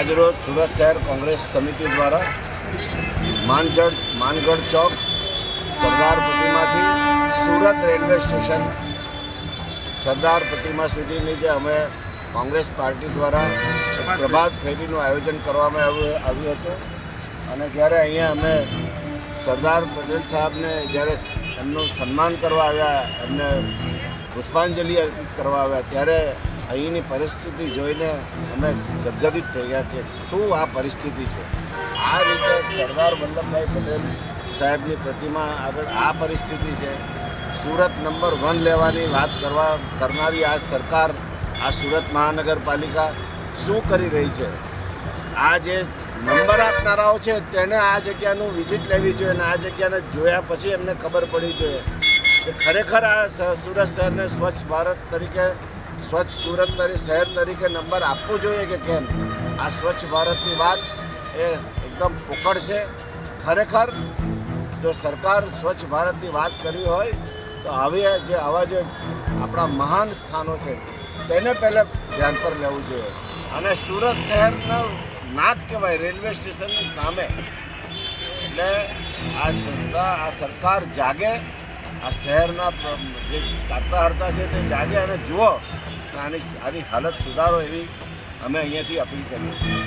આજરોજ સુરત શહેર કોંગ્રેસ સમિતિ દ્વારા માનગઢ ચોક સરદાર પ્રતિમાથી સુરત રેલવે સ્ટેશન સરદાર પ્રતિમા સુધીની જે અમે કોંગ્રેસ પાર્ટી દ્વારા પ્રભાત ફેરીનું આયોજન કરવામાં આવ્યું હતું અને જ્યારે અહીંયા અમે સરદાર પટેલ સાહેબને જ્યારે એમનું સન્માન કરવા આવ્યા, એમને પુષ્પાંજલિ અર્પિત કરવા આવ્યા, ત્યારે અહીંની પરિસ્થિતિ જોઈને અમે ગદગદિત થઈ ગયા કે શું આ પરિસ્થિતિ છે. આ રીતે સરદાર વલ્લભભાઈ પટેલ સાહેબની પ્રતિમા આગળ આ પરિસ્થિતિ છે. સુરત નંબર 1 લેવાની વાત કરનારી આ સરકાર, આ સુરત મહાનગરપાલિકા શું કરી રહી છે? આ જે નંબર આપનારાઓ છે તેને આ જગ્યાનું વિઝિટ લેવી જોઈએ અને આ જગ્યાને જોયા પછી એમને ખબર પડવી જોઈએ કે ખરેખર આ સુરત શહેરને સ્વચ્છ ભારત તરીકે, સ્વચ્છ સુરત શહેર તરીકે નંબર આપવો જોઈએ કે કેમ. આ સ્વચ્છ ભારતની વાત એ એકદમ પોકળ છે. ખરેખર જો સરકાર સ્વચ્છ ભારતની વાત કરવી હોય તો આવા જે આપણા મહાન સ્થાનો છે તેને પહેલાં ધ્યાન પર લેવું જોઈએ. અને સુરત શહેરનો નાક કહેવાય રેલવે સ્ટેશનની સામે. એટલે આ સંસ્થા, આ સરકાર જાગે, આ શહેરના જે ચાલતા હરતા છે તે જાગે અને જુઓ આની હાલત સુધારો, એવી અમે અહીંયાથી અપીલ કરીએ છીએ.